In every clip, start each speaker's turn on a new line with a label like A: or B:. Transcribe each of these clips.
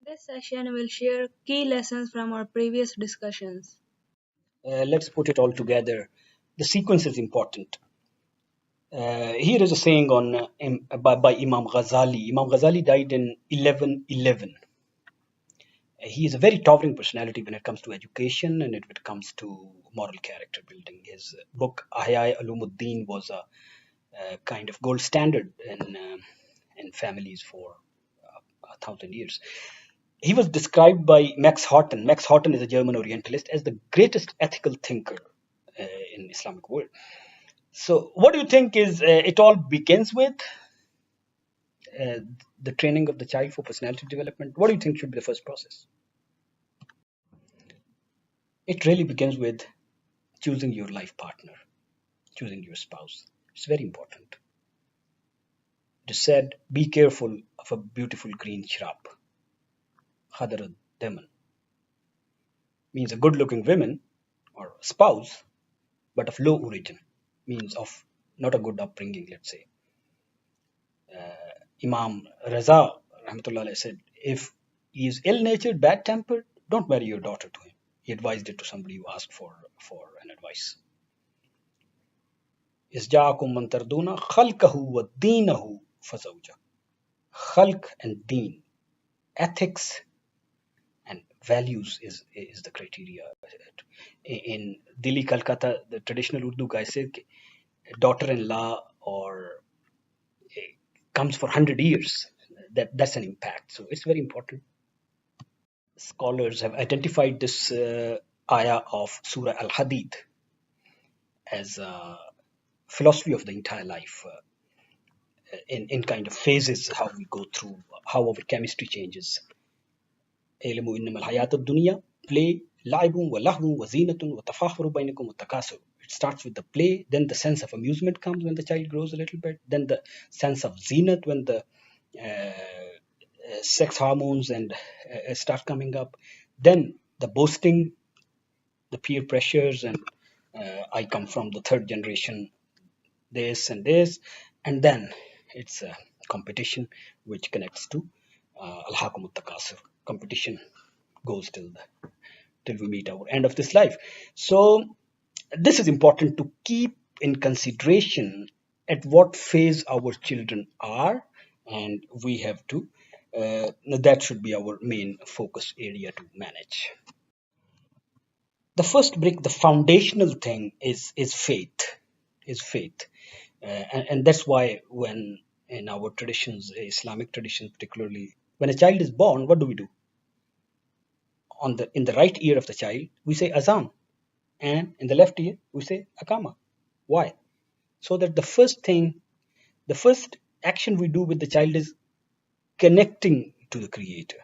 A: This session will share key lessons from our previous discussions.
B: Let's put it all together. The sequence is important. Here is a saying by Imam Ghazali. Imam Ghazali died in 1111. He is a very towering personality when it comes to education and when it comes to moral character building. His book Ahya Ulumuddin was a kind of gold standard in families for 1,000 years. He was described by Max Horton. Max Horton is a German Orientalist as the greatest ethical thinker uh, in Islamic world. So, what do you think is it all begins with uh, the training of the child for personality development? What do you think should be the first process? It really begins with choosing your life partner, choosing your spouse. It's very important. It is said, be careful of a beautiful green shrub. Hadar Deman means a good-looking woman or spouse, but of low origin, means of not a good upbringing, let's say. Imam Raza Rahmatullah said, if he is ill-natured, bad-tempered, don't marry your daughter to him. He advised it to somebody who asked for an advice. Isja'akum man tarduna khalqahu wa deenahu fazawja. Khalq and deen, ethics and values is the criteria. In Delhi, Calcutta, the traditional Urdu guy said, daughter-in-law or comes for 100 years. That's an impact. So it's very important. Scholars have identified this ayah of Surah Al-Hadid as a philosophy of the entire life, in kind of phases, how we go through, how our chemistry changes. اعلموا إنما الحياة الدنيا play لعب ولهو وزينة وتفاخر بينكم والتكاثر. It starts with the play, then the sense of amusement comes when the child grows a little bit, then the sense of zenat when the sex hormones and start coming up, then the boasting, the peer pressures, and I come from the third generation, this and this, and then it's a competition which connects to al-hakum takasur. Competition goes till we meet our end of this life. So this is important to keep in consideration at what phase our children are, and we have to that should be our main focus area to manage. The first brick, the foundational thing is faith, and that's why when in our traditions, Islamic traditions particularly, when a child is born, what do we do? In the right ear of the child, we say azan, and in the left ear, we say akama. Why? So that the first action we do with the child is connecting to the Creator,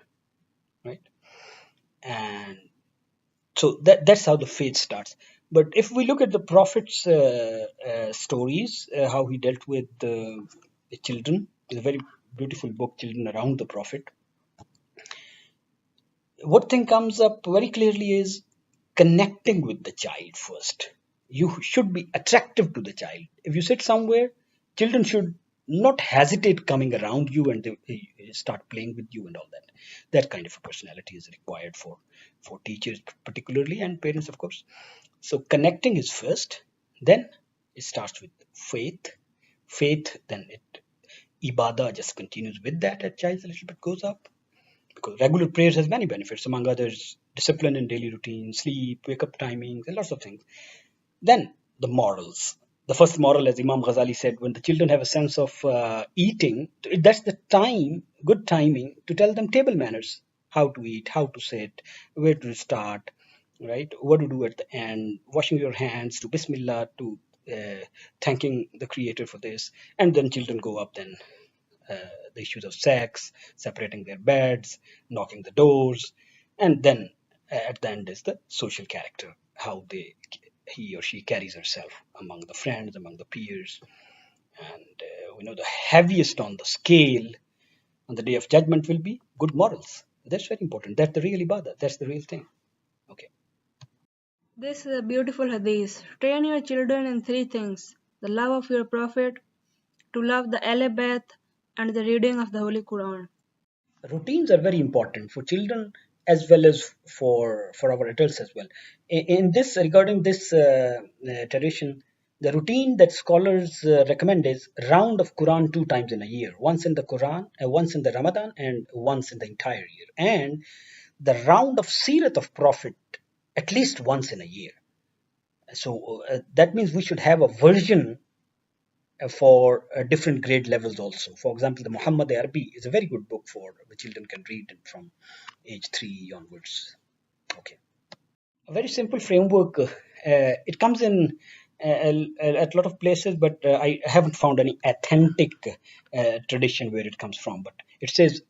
B: right? And so that's how the faith starts. But if we look at the Prophet's stories, how he dealt with the children, it's a very beautiful book, Children Around the Prophet. What thing comes up very clearly is connecting with the child first. You should be attractive to the child. If you sit somewhere, children should not hesitate coming around you and they start playing with you and all that. That kind of a personality is required for teachers particularly, and parents, of course. So connecting is first, then it starts with faith, then it ibadah just continues with that as child a little bit goes up, because regular prayers has many benefits, among others discipline in daily routine, sleep, wake up timings, and lots of things. Then the morals. The first moral, as Imam Ghazali said, when the children have a sense of eating, that's the time, good timing to tell them table manners, how to eat, how to sit, where to start, right? What to do at the end, washing your hands, to Bismillah, to thanking the Creator for this, and then children go up then uh, the issues of sex, separating their beds, knocking the doors, and then at the end is the social character, how he or she carries herself among the friends, among the peers, and we know the heaviest on the scale on the day of judgment will be good morals. That's very important. That's the real ibadah. That's the real thing. Okay.
A: This is a beautiful hadith. Train your children in three things: the love of your Prophet, to love the Ahl Bayt, and the reading of the Holy Quran.
B: Routines are very important for children as well as for our adults as well. In this regarding this tradition, the routine that scholars recommend is round of Quran 2 times in a year, once in the Quran, once in the Ramadan, and once in the entire year, and the round of Seerat of Prophet at least once in a year. So that means we should have a version for different grade levels also. For example, the Muhammad Arabi is a very good book for the children can read it from age 3 onwards. Okay. A very simple framework. It comes in at a lot of places, but I haven't found any authentic tradition where it comes from. But it says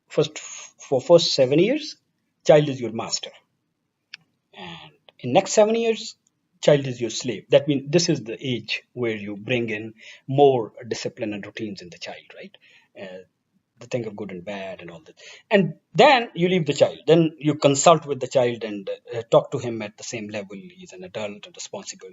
B: for first 7 years, child is your master, and in next 7 years, child is your slave. That means this is the age where you bring in more discipline and routines in the child, right? Uh, the thing of good and bad and all that, and then you leave the child, then you consult with the child and talk to him at the same level. He's an adult and responsible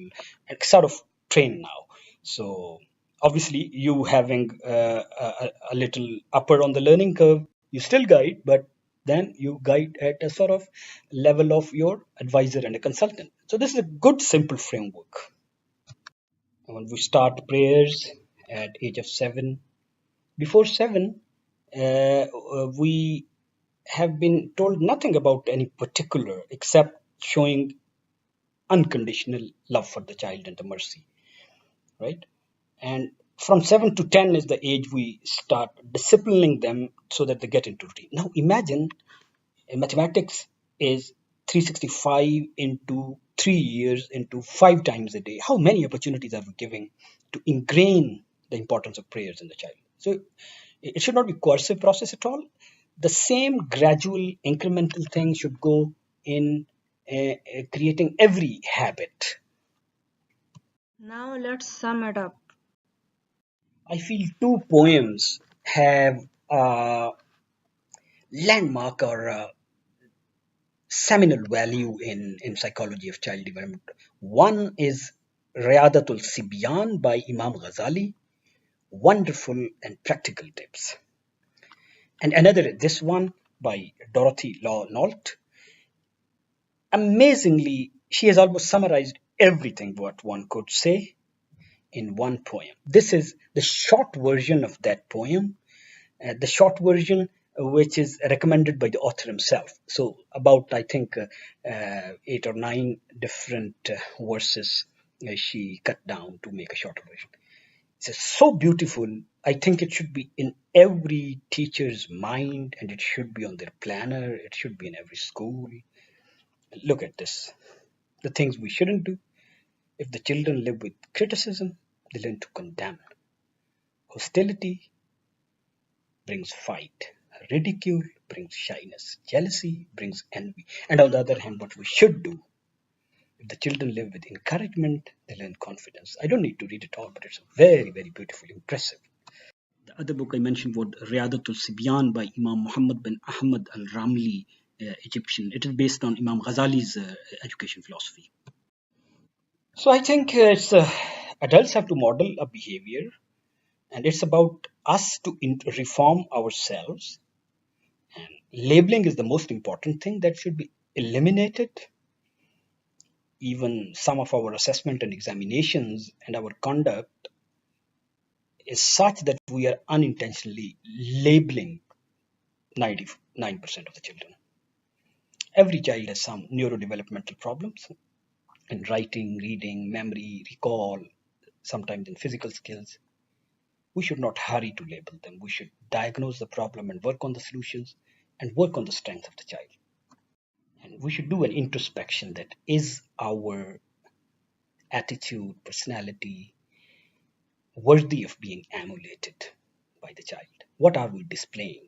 B: and sort of trained now. So obviously you having a little upper on the learning curve, you still guide, but then you guide at a sort of level of your advisor and a consultant. So this is a good simple framework. When we start prayers at age of 7, before 7, we have been told nothing about any particular except showing unconditional love for the child and the mercy, right? And from 7 to 10 is the age we start disciplining them so that they get into routine. Now imagine mathematics is 365 into 3 years into 5 times a day. How many opportunities are we giving to ingrain the importance of prayers in the child? So it should not be coercive process at all. The same gradual incremental thing should go in creating every habit.
A: Now let's sum it up.
B: I feel two poems have a landmark or a seminal value in psychology of child development. One is Riyadatul Sibyan by Imam Ghazali, wonderful and practical tips. And another, this one by Dorothy Law Nolt. Amazingly, she has almost summarized everything what one could say in one poem. This is the short version of that poem, the short version which is recommended by the author himself. So about I think 8 or 9 different verses she cut down to make a shorter version. It's so beautiful. I think it should be in every teacher's mind, and it should be on their planner. It should be in every school. Look at this. The things we shouldn't do. If the children live with criticism, they learn to condemn. Hostility brings fight. Ridicule brings shyness. Jealousy brings envy. And on the other hand, what we should do, if the children live with encouragement, they learn confidence. I don't need to read it all, but it's very, very beautiful, impressive. The other book I mentioned was Riyadatul Sibyan by Imam Muhammad bin Ahmad al Ramli, Egyptian. It is based on Imam Ghazali's education philosophy. So I think adults have to model a behavior, and it's about us to reform ourselves. And labeling is the most important thing that should be eliminated. Even some of our assessment and examinations and our conduct is such that we are unintentionally labeling 99% of the children. Every child has some neurodevelopmental problems in writing, reading, memory, recall, sometimes in physical skills. We should not hurry to label them. We should diagnose the problem and work on the solutions and work on the strength of the child. And we should do an introspection that is our attitude, personality worthy of being emulated by the child? What are we displaying?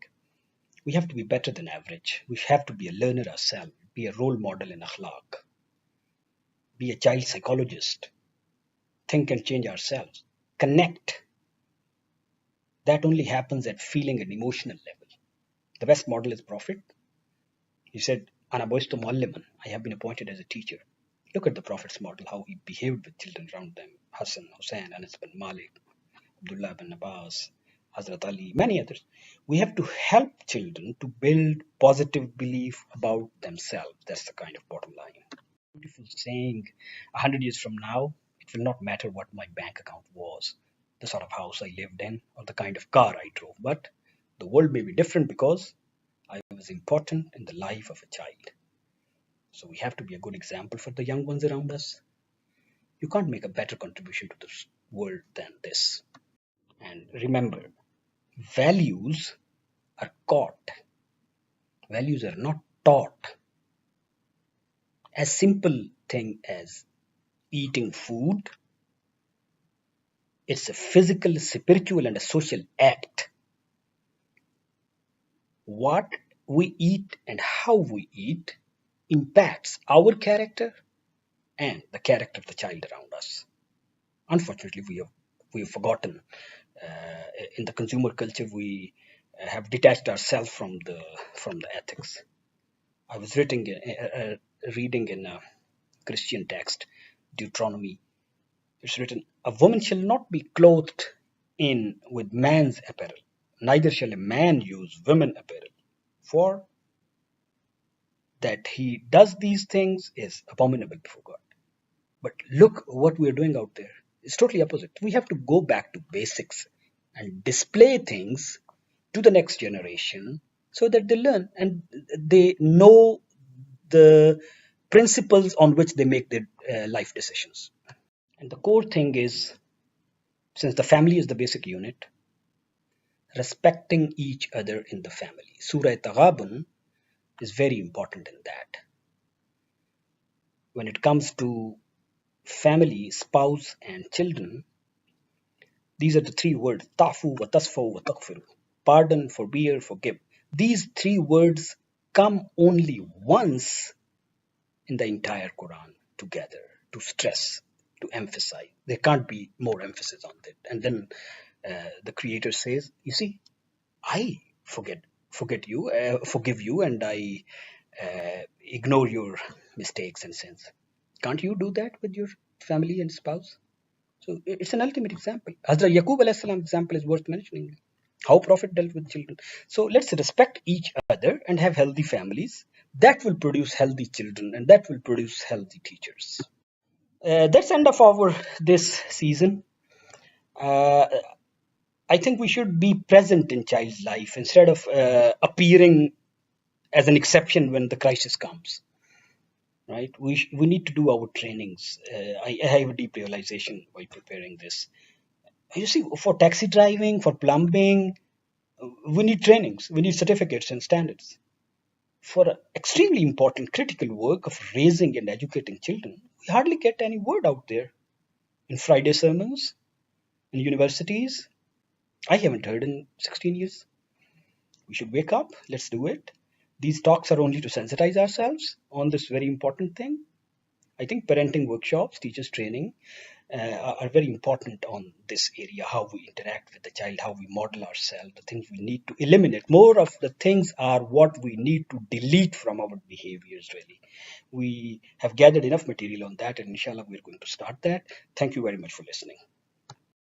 B: We have to be better than average. We have to be a learner ourselves, be a role model in akhlaq, be a child psychologist, think and change ourselves, connect. That only happens at feeling and emotional level. The best model is Prophet. He said, Ana boistu mualliman, I have been appointed as a teacher. Look at the Prophet's model, how he behaved with children around them. Hassan, Hussein, Anas bin Malik, Abdullah bin Abbas, Hazrat Ali, many others. We have to help children to build positive belief about themselves. That's the kind of bottom line. Beautiful saying, 100 years from now, it will not matter what my bank account was, the sort of house I lived in, or the kind of car I drove, but the world may be different because I was important in the life of a child. So we have to be a good example for the young ones around us. You can't make a better contribution to this world than this. And remember, values are caught, values are not taught. As simple thing as eating food, it's a physical, spiritual, and a social act. What we eat and how we eat impacts our character and the character of the child around us. Unfortunately, we have forgotten. In the consumer culture, we have detached ourselves from the ethics. I was reading in a Christian text, Deuteronomy. It's written, "A woman shall not be clothed in with man's apparel, neither shall a man use women apparel, for that he does these things is abominable before God." But look what we are doing out there. It's totally opposite. We have to go back to basics and display things to the next generation so that they learn and they know the principles on which they make their life decisions. And the core thing is, since the family is the basic unit, respecting each other in the family. Surah Taghabun is very important in that. When it comes to family, spouse, and children, these are the three words: tafu, wa tasfu, wa taghfiru. Pardon, forbear, forgive. These three words come only once in the entire Quran together to stress, to emphasize. There can't be more emphasis on it. And then the Creator says, "You see, I forgive you, and I ignore your mistakes and sins. Can't you do that with your family and spouse?" So it's an ultimate example. Hazrat Yaqub alayhi salam example is worth mentioning. How Prophet dealt with children. So let's respect each other and have healthy families. That will produce healthy children, and that will produce healthy teachers. That's end of our this season. Uh, I think we should be present in child's life instead of appearing as an exception when the crisis comes. Right? We need to do our trainings. I have a deep realization while preparing this. You see, for taxi driving, for plumbing, we need trainings, we need certificates and standards. For extremely important critical work of raising and educating children, we hardly get any word out there. In Friday sermons, in universities, I haven't heard in 16 years. We should wake up, let's do it. These talks are only to sensitize ourselves on this very important thing. I think parenting workshops, teachers training are very important on this area, how we interact with the child, how we model ourselves, the things we need to eliminate. More of the things are what we need to delete from our behaviors, really. We have gathered enough material on that, and inshallah, we're going to start that. Thank you very much for listening.